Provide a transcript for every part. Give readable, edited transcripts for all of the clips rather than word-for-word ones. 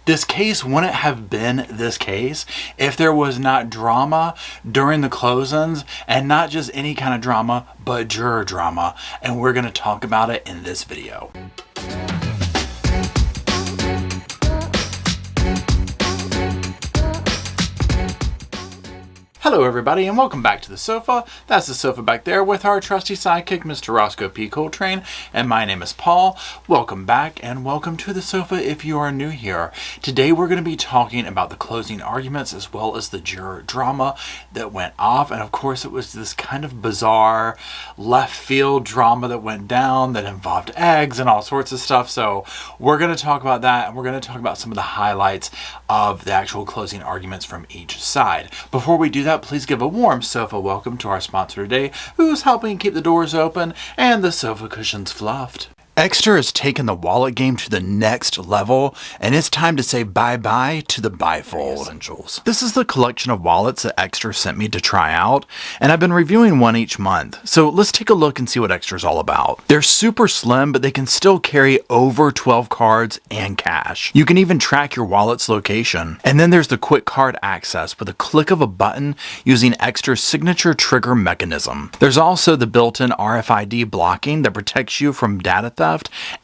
This case wouldn't have been this case if there was not drama during the closings, and not just any kind of drama, but juror drama, and we're going to talk about it in this video. Hello everybody and welcome back to the sofa. That's the sofa back there with our trusty sidekick, Mr. Roscoe P. Coltrane, and my name is Paul. Welcome back and welcome to the sofa if you are new here. Today we're going to be talking about the closing arguments as well as the juror drama that went off, and of course it was this kind of bizarre left field drama that went down that involved eggs and all sorts of stuff. So we're going to talk about that, and we're going to talk about some of the highlights of the actual closing arguments from each side. Before we do that, please give a warm sofa welcome to our sponsor today, who's helping keep the doors open and the sofa cushions fluffed. Exeter has taken the wallet game to the next level, and it's time to say bye-bye to the bifold essentials. This is the collection of wallets that Exeter sent me to try out, and I've been reviewing one each month. So let's take a look and see what Exeter's all about. They're super slim, but they can still carry over 12 cards and cash. You can even track your wallet's location. And then there's the quick card access with a click of a button using Exeter's signature trigger mechanism. There's also the built-in RFID blocking that protects you from data theft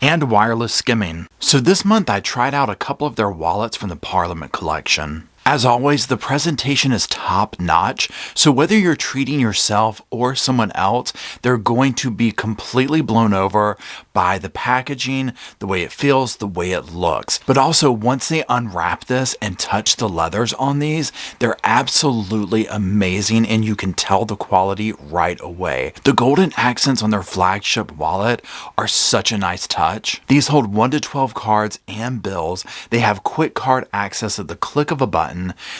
and wireless skimming. So this month I tried out a couple of their wallets from the Parliament collection. As always, the presentation is top notch, so whether you're treating yourself or someone else, they're going to be completely blown over by the packaging, the way it feels, the way it looks. But also, once they unwrap this and touch the leathers on these, they're absolutely amazing, and you can tell the quality right away. The golden accents on their flagship wallet are such a nice touch. These hold 1 to 12 cards and bills. They have quick card access at the click of a button.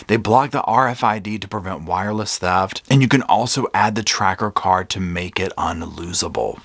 They block the RFID to prevent wireless theft, and you can also add the tracker card to make it unlosable.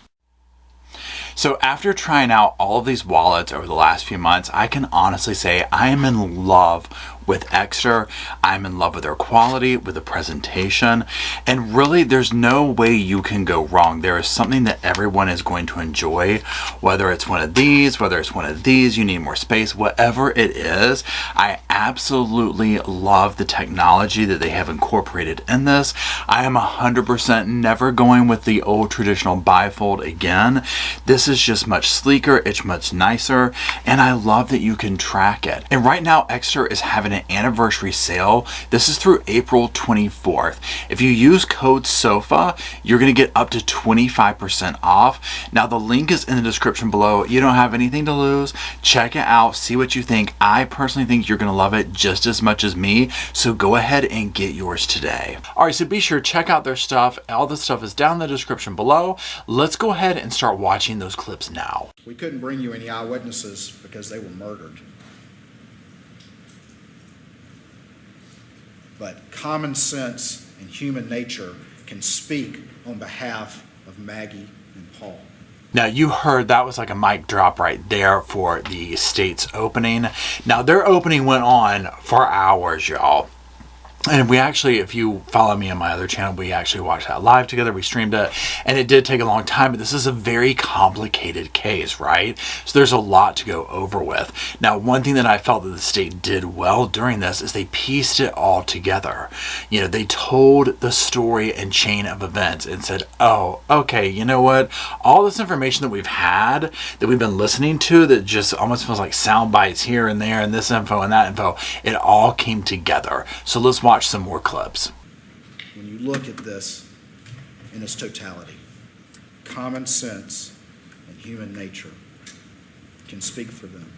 So after trying out all of these wallets over the last few months, I can honestly say I am in love with Exeter. I'm in love with their quality, with the presentation, and really there's no way you can go wrong. There is something that everyone is going to enjoy, whether it's one of these, whether it's one of these, you need more space, whatever it is. I absolutely love the technology that they have incorporated in this. I am 100% never going with the old traditional bifold again. This is just much sleeker, it's much nicer, and I love that you can track it. And right now Exeter is having an anniversary sale. This is through April 24th. If you use code SOFA, you're going to get up to 25% off. Now the link is in the description below. You don't have anything to lose. Check it out, see what you think. I personally think you're going to love it just as much as me, so go ahead and get yours today. Alright, so be sure to check out their stuff. All the stuff is down in the description below. Let's go ahead and start watching those clips now. We couldn't bring you any eyewitnesses because they were murdered. But common sense and human nature can speak on behalf of Maggie and Paul. Now you heard that was like a mic drop right there for the state's opening. Now their opening went on for hours, y'all. And we actually, if you follow me on my other channel, we actually watched that live together. We streamed it, and it did take a long time, but this is a very complicated case, right? So there's a lot to go over with. Now, one thing that I felt that the state did well during this is they pieced it all together. You know, they told the story and chain of events and said, oh, okay, you know what? All this information that we've had, that we've been listening to, that just almost feels like sound bites here and there, and this info and that info, it all came together. So let's watch some more clips. When you look at this in its totality, common sense and human nature can speak for them,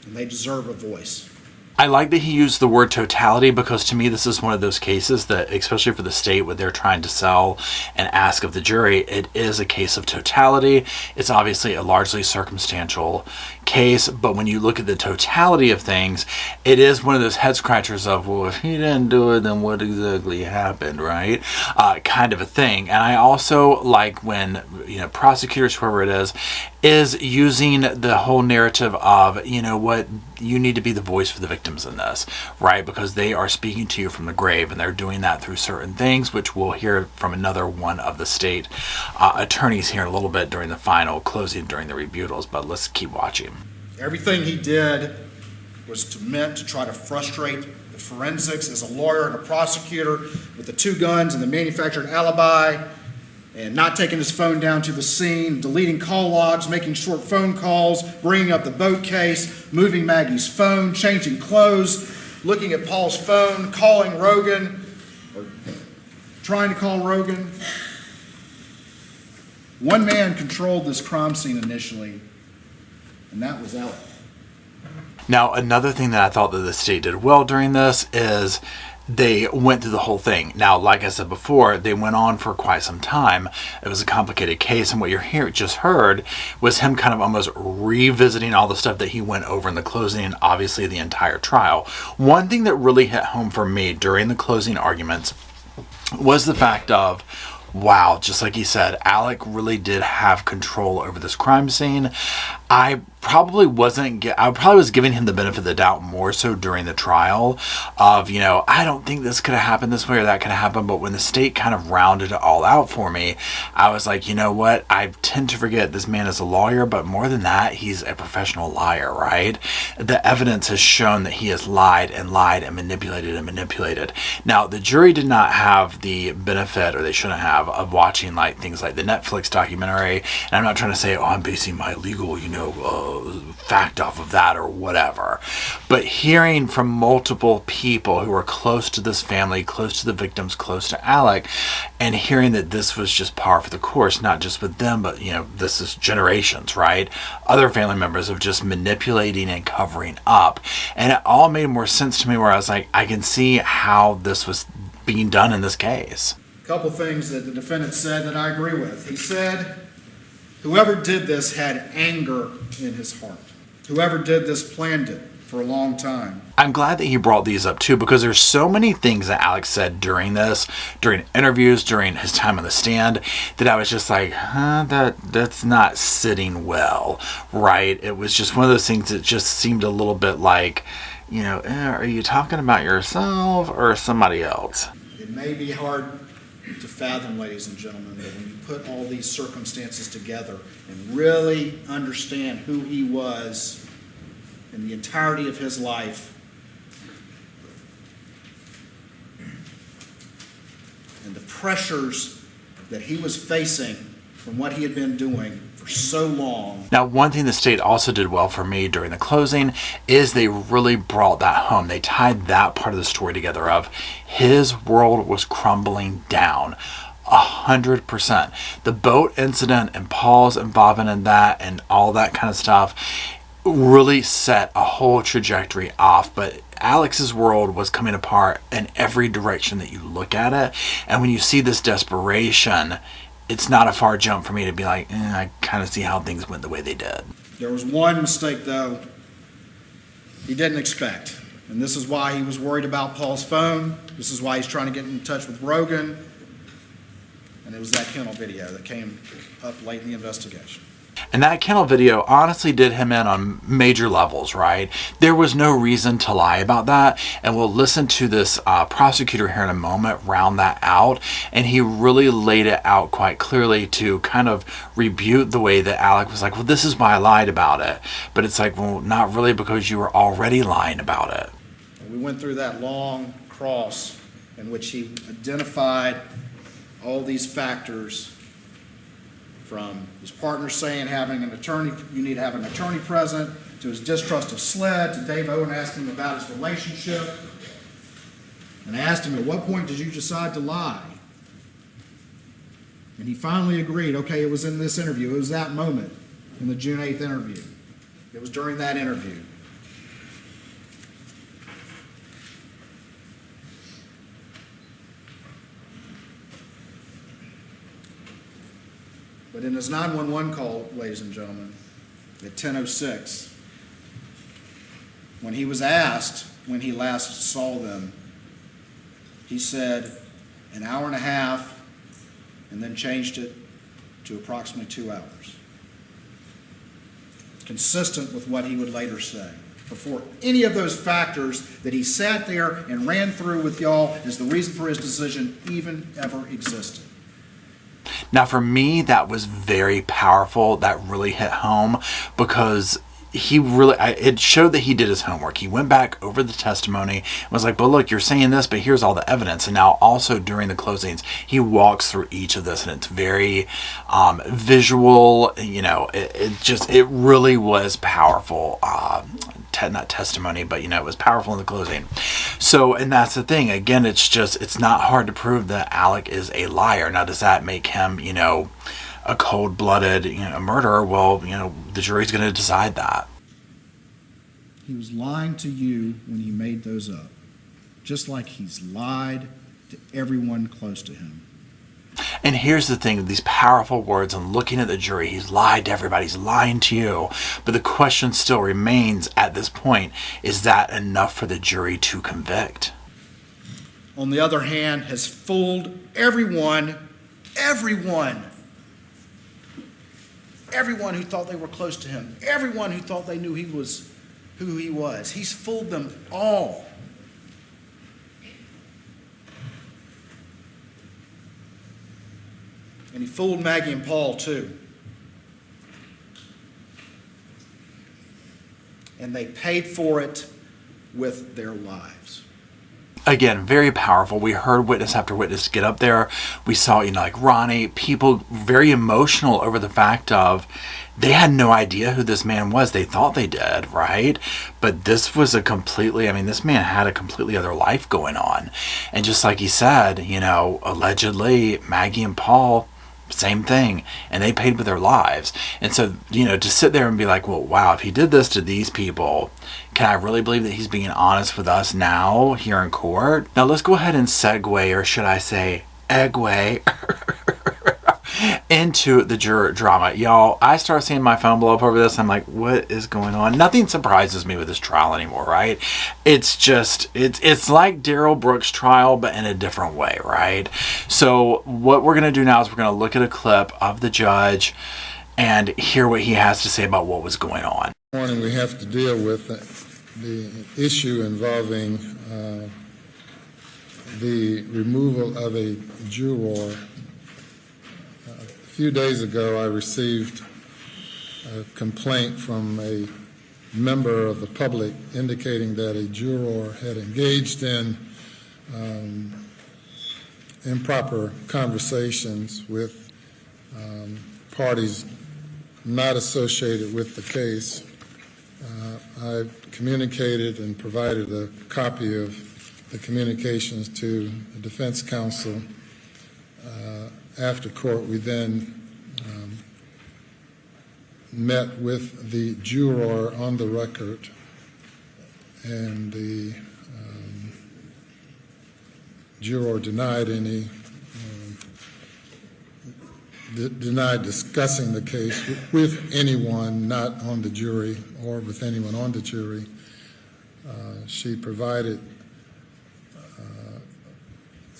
and they deserve a voice. I like that he used the word totality, because to me this is one of those cases that, especially for the state, what they're trying to sell and ask of the jury, it is a case of totality. It's obviously a largely circumstantial case, but when you look at the totality of things, it is one of those head scratchers of, well, if he didn't do it, then what exactly happened, right? Kind of a thing. And I also like when, you know, prosecutors, whoever it is using the whole narrative of, you know what, you need to be the voice for the victims in this, right? Because they are speaking to you from the grave, and they're doing that through certain things, which we'll hear from another one of the state attorneys here in a little bit during the final closing, during the rebuttals, but let's keep watching. Everything he did was meant to try to frustrate the forensics as a lawyer and a prosecutor with the two guns and the manufactured alibi, and not taking his phone down to the scene, deleting call logs, making short phone calls, bringing up the boat case, moving Maggie's phone, changing clothes, looking at Paul's phone, calling Rogan, or trying to call Rogan. One man controlled this crime scene initially, and that was Alec. Now, another thing that I thought that the state did well during this is they went through the whole thing. Now, like I said before, they went on for quite some time. It was a complicated case, and what you just heard was him kind of almost revisiting all the stuff that he went over in the closing and obviously the entire trial. One thing that really hit home for me during the closing arguments was the fact of, wow, just like he said, Alec really did have control over this crime scene. I probably was giving him the benefit of the doubt more so during the trial of, I don't think this could have happened this way or that could have happened. But when the state kind of rounded it all out for me, I was like, you know what? I tend to forget this man is a lawyer, but more than that, he's a professional liar, right? The evidence has shown that he has lied and manipulated. Now, the jury did not have the benefit, or they shouldn't have, of watching like things like the Netflix documentary. And I'm not trying to say, I'm basing my legal, fact off of that or whatever. But hearing from multiple people who were close to this family, close to the victims, close to Alec, and hearing that this was just par for the course, not just with them, but, this is generations, right? Other family members of just manipulating and covering up. And it all made more sense to me where I was like, I can see how this was being done in this case. A couple things that the defendant said that I agree with. He said, whoever did this had anger in his heart. Whoever did this planned it for a long time. I'm glad that he brought these up too, because there's so many things that Alex said during interviews, during his time on the stand, that I was just like, that's not sitting well, right? It was just one of those things that just seemed a little bit like, are you talking about yourself or somebody else? It may be hard to fathom, ladies and gentlemen, that when you put all these circumstances together and really understand who he was in the entirety of his life, and the pressures that he was facing from what he had been doing for so long. Now, one thing the state also did well for me during the closing is they really brought that home. They tied that part of the story together of his world was crumbling down 100%. The boat incident and Paul's involvement in that and all that kind of stuff really set a whole trajectory off, but Alex's world was coming apart in every direction that you look at it. And when you see this desperation, it's not a far jump for me to be like, I kind of see how things went the way they did. There was one mistake, though, he didn't expect. And this is why he was worried about Paul's phone. This is why he's trying to get in touch with Rogan. And it was that kennel video that came up late in the investigation. And that kennel video honestly did him in on major levels, right? There was no reason to lie about that. And we'll listen to this prosecutor here in a moment round that out. And he really laid it out quite clearly to kind of rebuke the way that Alec was like, well, this is why I lied about it. But it's like, well, not really, because you were already lying about it. And we went through that long cross in which he identified all these factors, from his partner saying you need to have an attorney present, to his distrust of SLED, to Dave Owen asking him about his relationship. And I asked him, at what point did you decide to lie? And he finally agreed, okay, it was in this interview. It was that moment in the June 8th interview. It was during that interview. But in his 911 call, ladies and gentlemen, at 10:06, when he was asked when he last saw them, he said an hour and a half, and then changed it to approximately 2 hours. Consistent with what he would later say. Before any of those factors that he sat there and ran through with y'all as the reason for his decision even ever existed. Now, for me, that was very powerful. That really hit home, because he really, it showed that he did his homework. He went back over the testimony and was like, but look, you're saying this, but here's all the evidence. And now also during the closings, he walks through each of this, and it's very visual. It really was powerful. Not testimony, but it was powerful in the closing. So, and that's the thing. Again, it's not hard to prove that Alec is a liar. Now, does that make him, a cold-blooded murderer? Well, the jury's going to decide that. He was lying to you when he made those up, just like he's lied to everyone close to him. And here's the thing, these powerful words, and looking at the jury, he's lied to everybody, he's lying to you. But the question still remains at this point, is that enough for the jury to convict? On the other hand, has fooled everyone who thought they were close to him, everyone who thought they knew he was who he was. He's fooled them all. And he fooled Maggie and Paul too. And they paid for it with their lives. Again, very powerful. We heard witness after witness get up there. We saw, like Ronnie, people very emotional over the fact of they had no idea who this man was. They thought they did, right? But this was this man had a completely other life going on. And just like he said, allegedly Maggie and Paul, same thing, and they paid with their lives. And so, to sit there and be like, well, wow, if he did this to these people, can I really believe that he's being honest with us now here in court? Now let's go ahead and segue, or should I say egway, into the juror drama. Y'all, I start seeing my phone blow up over this. I'm like, what is going on? Nothing surprises me with this trial anymore, right? It's like Darrell Brooks' trial, but in a different way, right? So what we're going to do now is we're going to look at a clip of the judge and hear what he has to say about what was going on. This morning we have to deal with the issue involving the removal of a juror. A few days ago, I received a complaint from a member of the public indicating that a juror had engaged in improper conversations with parties not associated with the case. I communicated and provided a copy of the communications to the defense counsel. After court, we then met with the juror on the record, and the juror denied discussing the case with anyone not on the jury or with anyone on the jury. She provided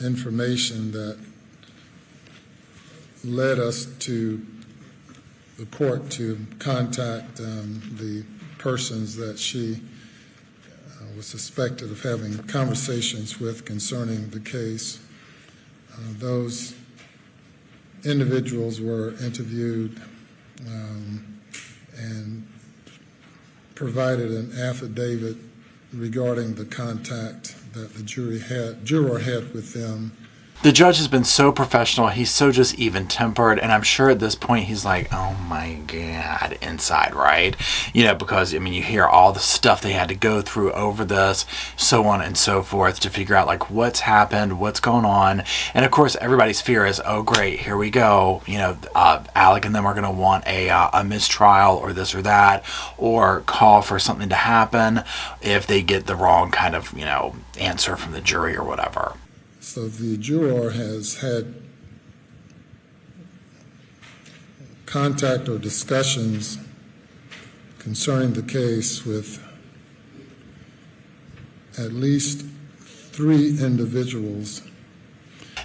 information that led us to the court to contact the persons that she was suspected of having conversations with concerning the case. Those individuals were interviewed and provided an affidavit regarding the contact that the juror had with them. The judge has been so professional. He's so just even-tempered, and I'm sure at this point he's like, oh my God, inside, right? Because, you hear all the stuff they had to go through over this, so on and so forth, to figure out, what's happened, what's going on. And, of course, everybody's fear is, oh, great, here we go. Alec and them are going to want a mistrial or this or that, or call for something to happen if they get the wrong kind of, answer from the jury or whatever. So the juror has had contact or discussions concerning the case with at least 3 individuals.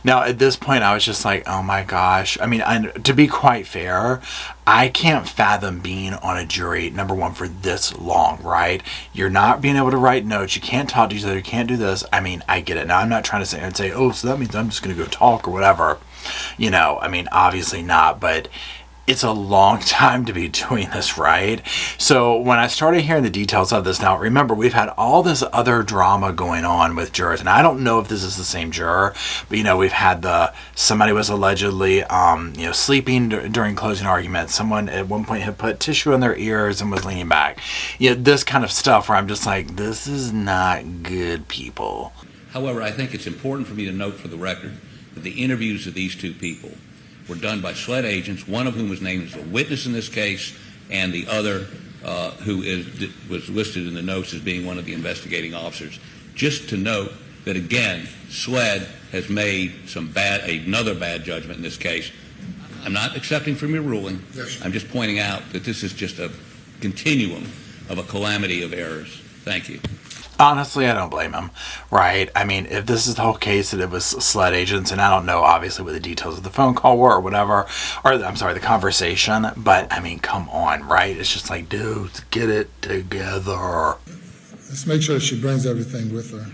Now, at this point, I was just like, oh my gosh. To be quite fair, I can't fathom being on a jury, number one, for this long, right? You're not being able to write notes. You can't talk to each other. You can't do this. I get it. Now, I'm not trying to sit here and say, oh, so that means I'm just going to go talk or whatever. Obviously not. But it's a long time to be doing this, right? So when I started hearing the details of this, now remember, we've had all this other drama going on with jurors, and I don't know if this is the same juror, but we've had somebody was allegedly sleeping during closing arguments. Someone at one point had put tissue in their ears and was leaning back. This kind of stuff where I'm just like, this is not good, people. However, I think it's important for me to note for the record that the interviews of these two people were done by SLED agents, one of whom was named as a witness in this case, and the other who was listed in the notes as being one of the investigating officers. Just to note that, again, SLED has made another bad judgment in this case. I'm not accepting from your ruling. Yes. I'm just pointing out that this is just a continuum of a calamity of errors. Thank you. Honestly, I don't blame him, right? I mean, if this is the whole case that it was SLED agents, and I don't know, obviously, what the details of the phone call were or whatever, or, I'm sorry, the conversation, but, I mean, come on, right? It's just like, dudes, get it together. Let's make sure she brings everything with her.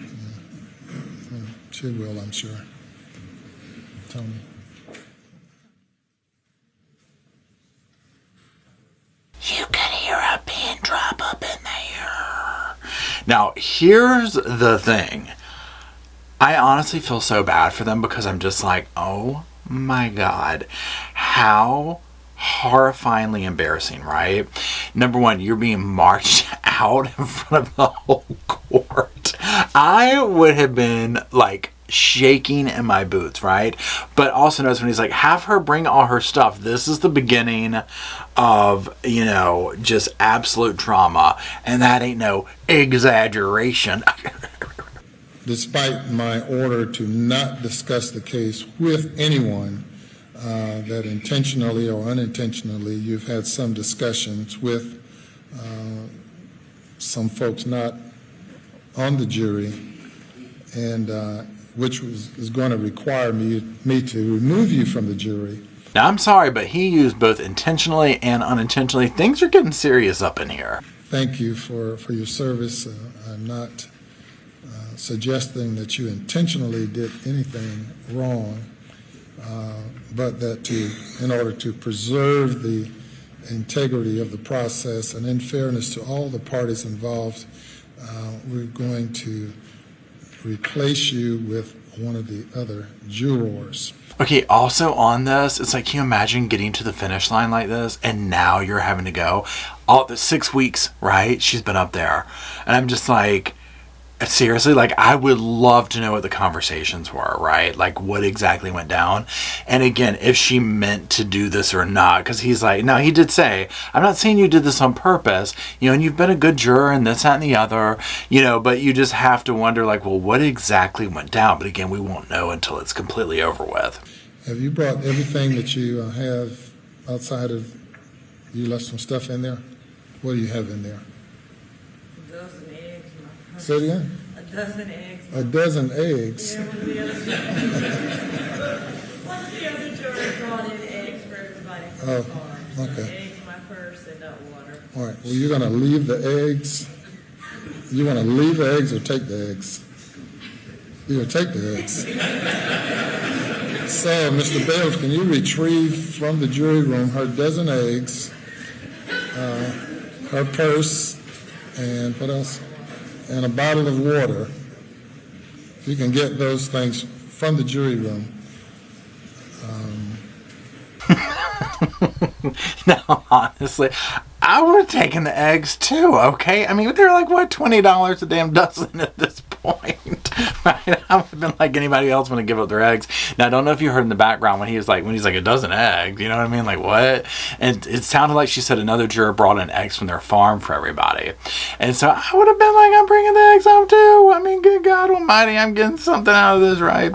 She will, I'm sure. Tony. You can hear a pin drop up in there. Now, here's the thing. I honestly feel so bad for them because I'm just like, oh my God, how horrifyingly embarrassing, right? Number one, you're being marched out in front of the whole court. I would have been like shaking in my boots, right? But also notice when he's like, have her bring all her stuff. This is the beginning of, just absolute drama. And that ain't no exaggeration. Despite my order to not discuss the case with anyone, that intentionally or unintentionally you've had some discussions with some folks not on the jury, and which is going to require me to remove you from the jury. Now, I'm sorry, but he used both intentionally and unintentionally. Things are getting serious up in here. Thank you for your service. I'm not suggesting that you intentionally did anything wrong, but that in order to preserve the integrity of the process and in fairness to all the parties involved, we're going to replace you with one of the other jurors. Okay, also on this, it's like, can you imagine getting to the finish line like this and now you're having to go all the 6 weeks, right? She's been up there. And I'm just like, seriously, like, I would love to know what the conversations were, right? Like, what exactly went down. And again, if she meant to do this or not, because he's like, no, he did say, I'm not saying you did this on purpose, and you've been a good juror and this, that, and the other, but you just have to wonder, like, well, what exactly went down? But again, we won't know until it's completely over with. Have you brought everything that you have outside of, you left some stuff in there? What do you have in there? Say it again? A dozen eggs. A dozen eggs? Yeah, one of the other jurors brought in eggs for everybody from the farm. Okay. Eggs in my purse and nut water. All right. Well, you're going to leave the eggs? You want to leave the eggs or take the eggs? You're going to take the eggs. So, Mr. Bales, can you retrieve from the jury room her dozen eggs, her purse, and what else? And a bottle of water. If you can get those things from the jury room. No, honestly, I would have taken the eggs too, okay? I mean, they're like, what, $20 a damn dozen at this point, right? I would have been like anybody else want to give up their eggs. Now, I don't know if you heard in the background when he's like a dozen eggs, you know what I mean? Like, what? And it sounded like she said another juror brought in eggs from their farm for everybody. And so I would have been like, I'm bringing the eggs home too. I mean, good God almighty, I'm getting something out of this, right?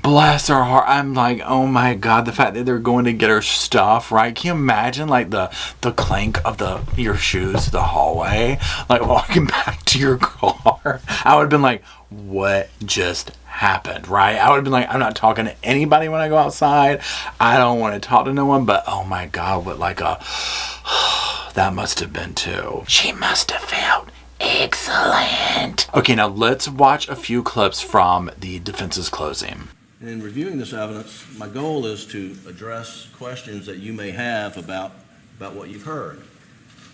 Bless her heart. I'm like, oh my God, the fact that they're going to get her stuff, right? Can you imagine like the clank of your shoes to the hallway, like walking back to your car? I would have been like, what just happened, right? I would have been like, I'm not talking to anybody when I go outside. I don't want to talk to no one, but oh my God, what like a that must have been too. She must have felt excellent. Okay, now let's watch a few clips from the defense's closing. And in reviewing this evidence, my goal is to address questions that you may have about what you've heard.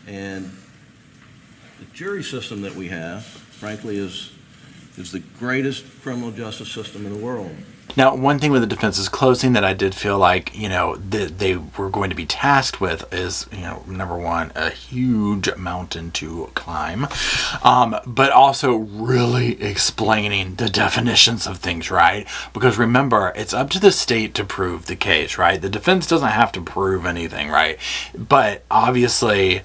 And the jury system that we have, frankly, is the greatest criminal justice system in the world. Now, one thing with the defense's closing that I did feel like, that they were going to be tasked with is, number one, a huge mountain to climb, but also really explaining the definitions of things, right? Because remember, it's up to the state to prove the case, right? The defense doesn't have to prove anything, right? But obviously,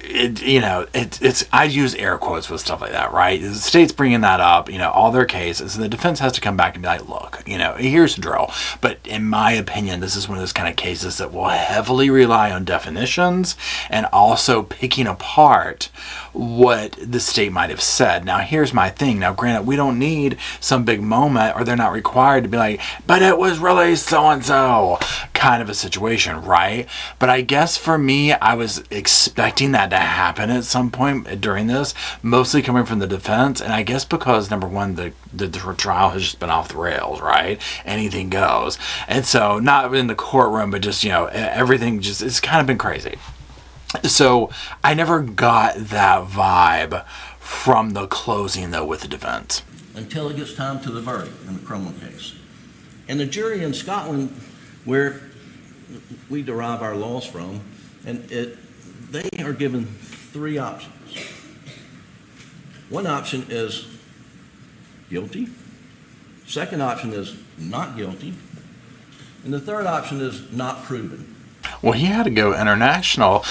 I use air quotes with stuff like that, right? The state's bringing that up, all their cases, and the defense has to come back and be like, look, here's the drill. But in my opinion, this is one of those kind of cases that will heavily rely on definitions and also picking apart what the state might have said. Now, here's my thing. Now, granted, we don't need some big moment, or they're not required to be like, but it was really so-and-so kind of a situation, right? But I guess for me, I was expecting that to happen at some point during this, mostly coming from the defense. And I guess because, number one, the trial has just been off the rails, right? Anything goes. And so, not in the courtroom, but just, everything just, it's kind of been crazy. So I never got that vibe from the closing, though, with the defense. Until it gets time to the verdict in the criminal case. And the jury in Scotland, where we derive our laws from, they are given three options. One option is guilty. Second option is not guilty. And the third option is not proven. Well, he had to go international.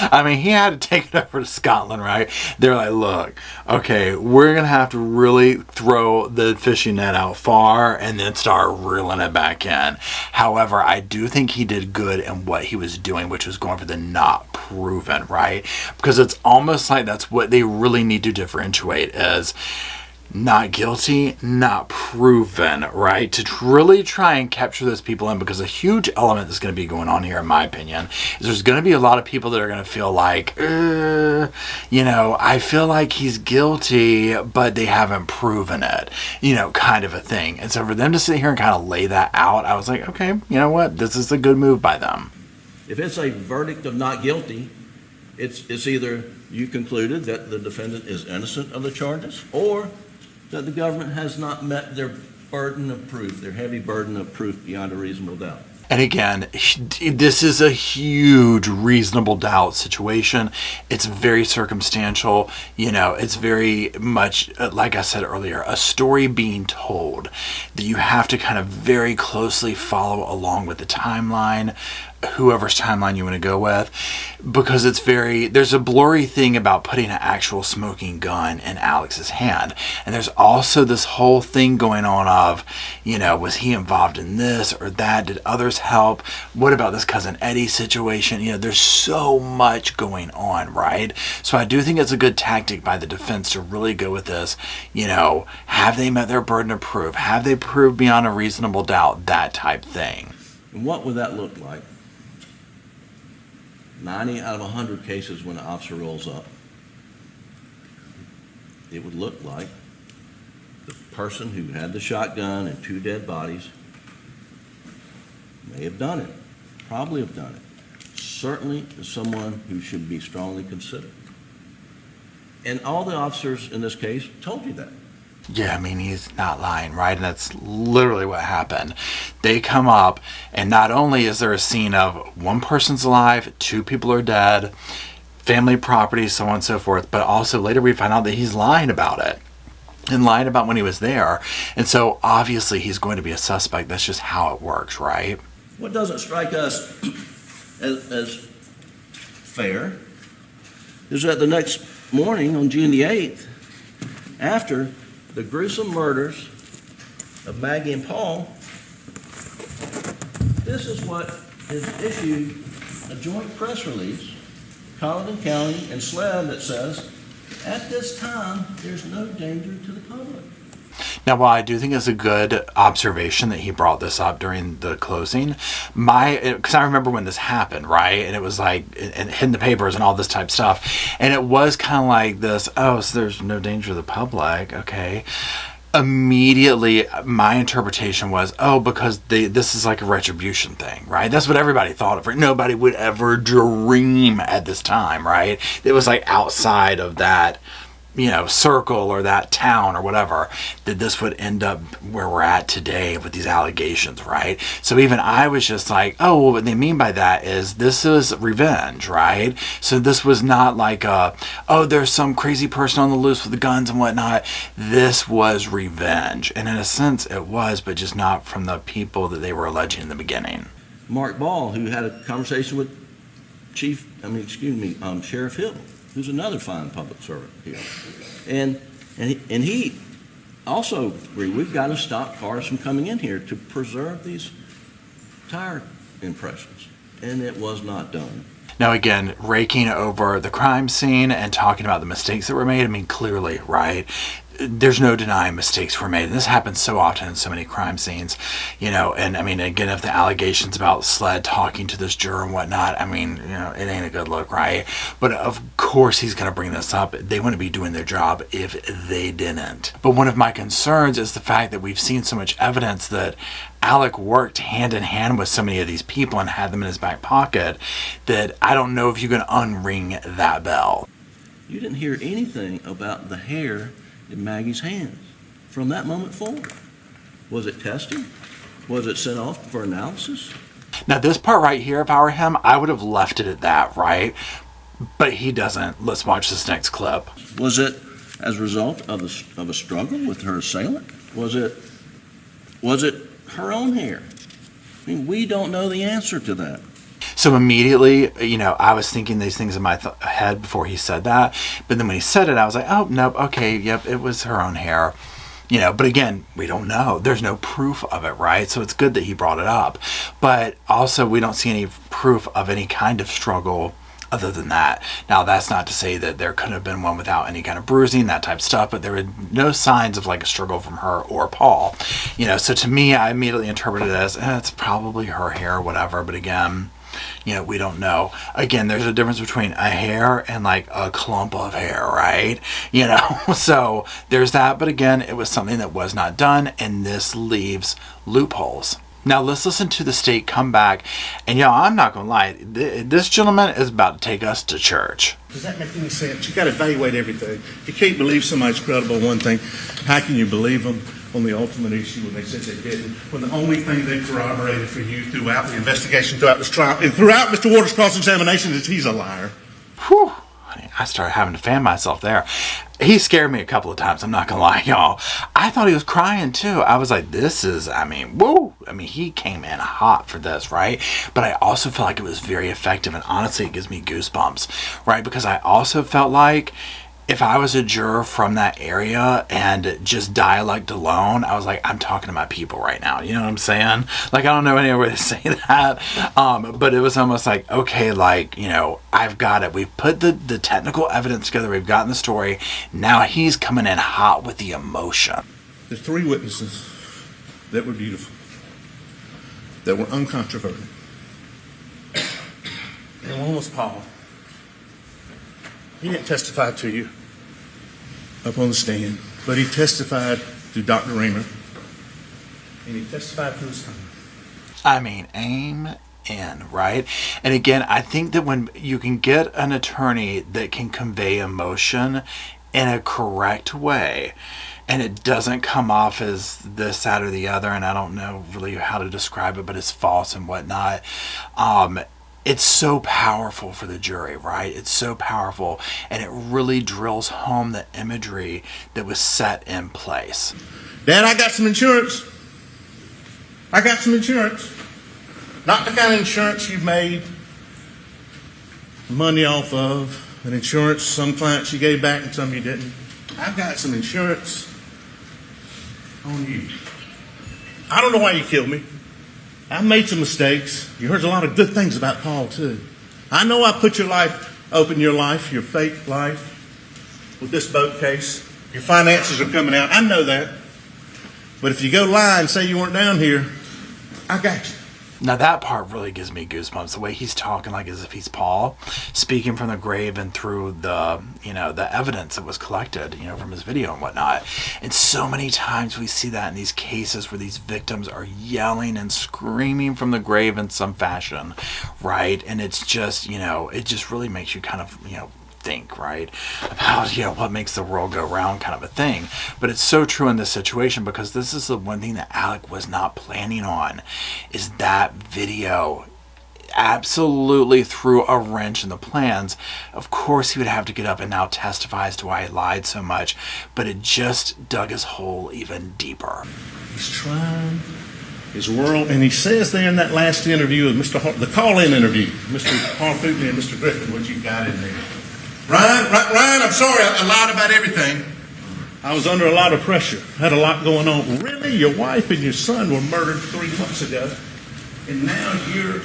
I mean, he had to take it over to Scotland, right? They're like, look, okay, we're going to have to really throw the fishing net out far and then start reeling it back in. However, I do think he did good in what he was doing, which was going for the not proven, right? Because it's almost like that's what they really need to differentiate is not guilty, not proven, right? To really try and capture those people in, because a huge element that's going to be going on here, in my opinion, is there's going to be a lot of people that are going to feel like, I feel like he's guilty, but they haven't proven it, kind of a thing. And so for them to sit here and kind of lay that out, I was like, okay, you know what? This is a good move by them. If it's a verdict of not guilty, it's either you concluded that the defendant is innocent of the charges, or that the government has not met their burden of proof, their heavy burden of proof beyond a reasonable doubt. And again, this is a huge reasonable doubt situation. It's very circumstantial. It's very much, like I said earlier, a story being told that you have to kind of very closely follow along with the timeline, whoever's timeline you want to go with, because there's a blurry thing about putting an actual smoking gun in Alex's hand. And there's also this whole thing going on of, was he involved in this or that? Did others help? What about this cousin Eddie situation? There's so much going on, right? So I do think it's a good tactic by the defense to really go with this, have they met their burden of proof? Have they proved beyond a reasonable doubt? That type thing. And what would that look like? 90 out of 100 cases when an officer rolls up, it would look like the person who had the shotgun and two dead bodies may have done it, probably have done it. Certainly is someone who should be strongly considered. And all the officers in this case told you that. Yeah, I mean, he's not lying, right? And that's literally what happened. They come up, and not only is there a scene of one person's alive, two people are dead, family property, so on and so forth, but also later we find out that he's lying about it and lying about when he was there. And so obviously he's going to be a suspect. That's just how it works, right? What doesn't strike us as fair is that the next morning on June the 8th, after the gruesome murders of Maggie and Paul, this is what is issued, a joint press release, Colleton County and SLED, that says, at this time, there's no danger to the public. Now, while I do think it's a good observation that he brought this up during the closing, because I remember when this happened, right? And it was like, and hit in the papers and all this type of stuff. And it was kind of like this, so there's no danger to the public, okay. Immediately, my interpretation was, oh, because this is like a retribution thing, right? That's what everybody thought of. Right? Nobody would ever dream at this time, right? It was like outside of that, circle or that town or whatever, that this would end up where we're at today with these allegations, right? So even I was just like, oh, well, what they mean by that is this is revenge, right? So this was not like there's some crazy person on the loose with the guns and whatnot. This was revenge. And in a sense it was, but just not from the people that they were alleging in the beginning. Mark Ball, who had a conversation with Sheriff Hill, who's another fine public servant here. And he also agreed, we've got to stop cars from coming in here to preserve these tire impressions. And it was not done. Now, again, raking over the crime scene and talking about the mistakes that were made, I mean, clearly, right? There's no denying mistakes were made. And this happens so often in so many crime scenes, and I mean, again, if the allegations about Sled talking to this juror and whatnot, I mean, it ain't a good look, right? But of course he's going to bring this up. They wouldn't be doing their job if they didn't. But one of my concerns is the fact that we've seen so much evidence that Alec worked hand in hand with so many of these people and had them in his back pocket that I don't know if you can unring that bell. You didn't hear anything about the hair in Maggie's hands from that moment forward. Was it tested? Was it sent off for analysis? Now this part right here, if I were him, I would have left it at that, right? But he doesn't. Let's watch this next clip. Was it as a result of a struggle with her assailant? Was it her own hair? I mean, we don't know the answer to that. So immediately, I was thinking these things in my head before he said that. But then when he said it, I was like, oh, nope, okay, yep, it was her own hair. But again, we don't know. There's no proof of it, right? So it's good that he brought it up. But also, we don't see any proof of any kind of struggle other than that. Now, that's not to say that there couldn't have been one without any kind of bruising, that type of stuff, but there were no signs of like a struggle from her or Paul. So to me, I immediately interpreted it as, it's probably her hair or whatever. But again, we don't know. Again, there's a difference between a hair and like a clump of hair, right? So there's that. But again, it was something that was not done, and this leaves loopholes. Now let's listen to the state come back, and I'm not gonna lie, this gentleman is about to take us to church. Does that make any sense? You got to evaluate everything. If you can't believe somebody's credible one thing, how can you believe them on the ultimate issue when they said they didn't? When the only thing they corroborated for you throughout the investigation, throughout this trial, and throughout Mr. Waters' cross-examination is he's a liar. Whew. I started having to fan myself there. He scared me a couple of times, I'm not gonna lie, y'all. I thought he was crying too. I was like, whoa. He came in hot for this, right? But I also felt like it was very effective, and honestly, it gives me goosebumps, right? Because I also felt like if I was a juror from that area and just dialect alone, I was like, I'm talking to my people right now. You know what I'm saying? Like, I don't know any other way to say that. But it was almost like, okay, like, I've got it. We've put the technical evidence together. We've gotten the story. Now he's coming in hot with the emotion. There's 3 witnesses that were beautiful, that were uncontroverted. And one was Paul. He didn't testify to you up on the stand, but he testified to Dr. Raymer, and he testified to his family. Amen, right? And again, I think that when you can get an attorney that can convey emotion in a correct way, and it doesn't come off as this, that, or the other, and I don't know really how to describe it, but it's false and whatnot, it's so powerful for the jury, right? It's so powerful, and it really drills home the imagery that was set in place. Dad, I got some insurance. Not the kind of insurance you've made money off of, an insurance some clients you gave back and some you didn't. I've got some insurance on you. I don't know why you killed me. I made some mistakes. You heard a lot of good things about Paul, too. I know I put your life, open your life, your fake life, with this boat case. Your finances are coming out. I know that. But if you go lie and say you weren't down here, I got you. Now that part really gives me goosebumps. The way he's talking, like as if he's Paul, speaking from the grave and through the, the evidence that was collected, from his video and whatnot. And so many times we see that in these cases where these victims are yelling and screaming from the grave in some fashion, right? And it's just, it just really makes you kind of, think, right, about what makes the world go round, kind of a thing. But it's so true in this situation, because this is the one thing that Alec was not planning on, is that video absolutely threw a wrench in the plans. Of course he would have to get up and now testify as to why he lied so much, but it just dug his hole even deeper. He's trying his world, and he says there in that last interview with the call-in interview, Mr. Harpootney and Mr. Griffin, what you got in there. Ryan, I'm sorry, I lied about everything. I was under a lot of pressure, had a lot going on. Really? Your wife and your son were murdered 3 months ago, and now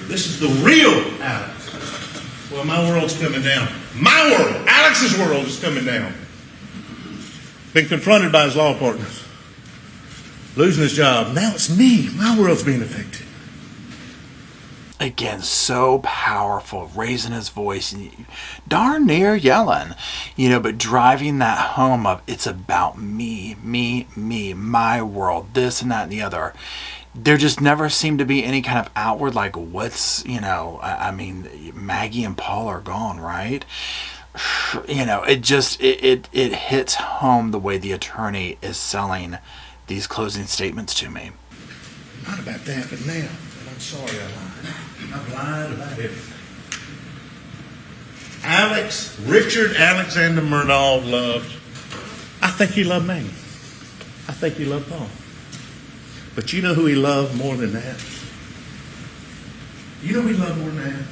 this is the real Alex. Well, my world's coming down. My world, Alex's world is coming down. Been confronted by his law partners, losing his job. Now it's me. My world's being affected. Again, so powerful, raising his voice, darn near yelling, but driving that home of it's about me, my world, this and that and the other. There just never seemed to be any kind of outward, like, what's, Maggie and Paul are gone, right? It hits home the way the attorney is selling these closing statements to me. Not about that, but now, and I'm sorry I lied. I've lied about everything. Richard Alexander Murdaugh I think he loved Maggie. I think he loved Paul. But you know who he loved more than that? You know who he loved more than that?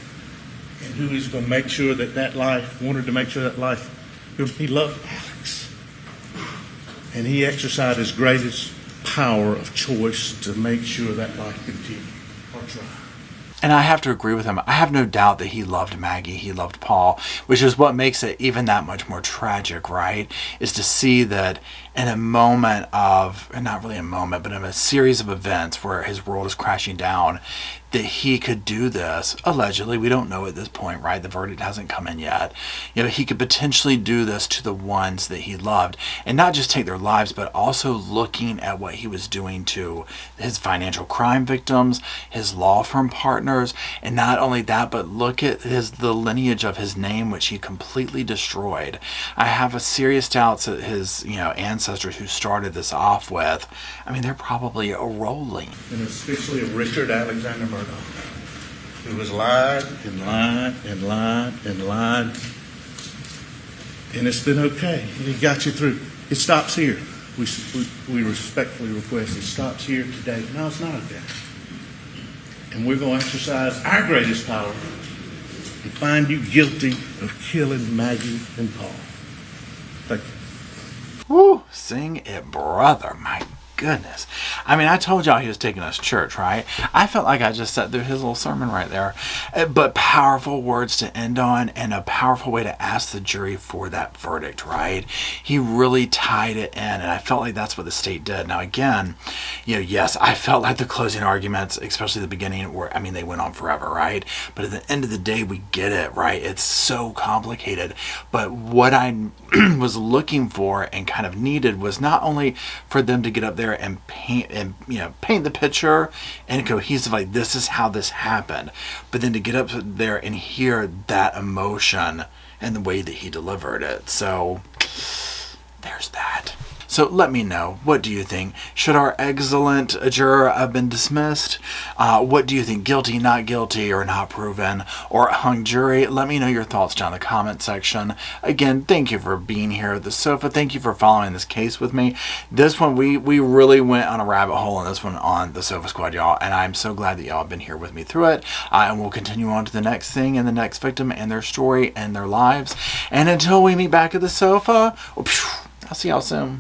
And who he's going to make sure wanted to make sure that life, he loved Alex. And he exercised his greatest power of choice to make sure that life continued, or try. And I have to agree with him. I have no doubt that he loved Maggie, he loved Paul, which is what makes it even that much more tragic, right? Is to see that in a moment of, and not really a moment, but in a series of events where his world is crashing down, that he could do this, allegedly, we don't know at this point, right? The verdict hasn't come in yet. He could potentially do this to the ones that he loved, and not just take their lives, but also looking at what he was doing to his financial crime victims, his law firm partners, and not only that, but look at the lineage of his name, which he completely destroyed. I have a serious doubts that his, ancestors who started this off with, they're probably rolling. And especially Richard Alexander Murdaugh, who has lied and lied and lied and lied, and it's been okay. He got you through. It stops here. We respectfully request it stops here today. No, it's not okay. And we're going to exercise our greatest power and find you guilty of killing Maggie and Paul. Thank you. Woo! Sing it, brother. My goodness. I told y'all he was taking us to church, right? I felt like I just sat through his little sermon right there. But powerful words to end on, and a powerful way to ask the jury for that verdict, right? He really tied it in, and I felt like that's what the state did. Now, again, yes, I felt like the closing arguments, especially the beginning, were, they went on forever, right? But at the end of the day, we get it, right? It's so complicated. But what I was looking for and kind of needed was not only for them to get up there and paint the picture and cohesive, like this is how this happened, but then to get up there and hear that emotion and the way that he delivered it. So there's that. So let me know, what do you think? Should our excellent juror have been dismissed? What do you think? Guilty, not guilty, or not proven, or hung jury? Let me know your thoughts down in the comment section. Again, thank you for being here at the sofa. Thank you for following this case with me. This one, we really went on a rabbit hole on this one on the Sofa Squad, y'all, and I'm so glad that y'all have been here with me through it. And we'll continue on to the next thing and the next victim and their story and their lives. And until we meet back at the sofa, I'll see y'all soon.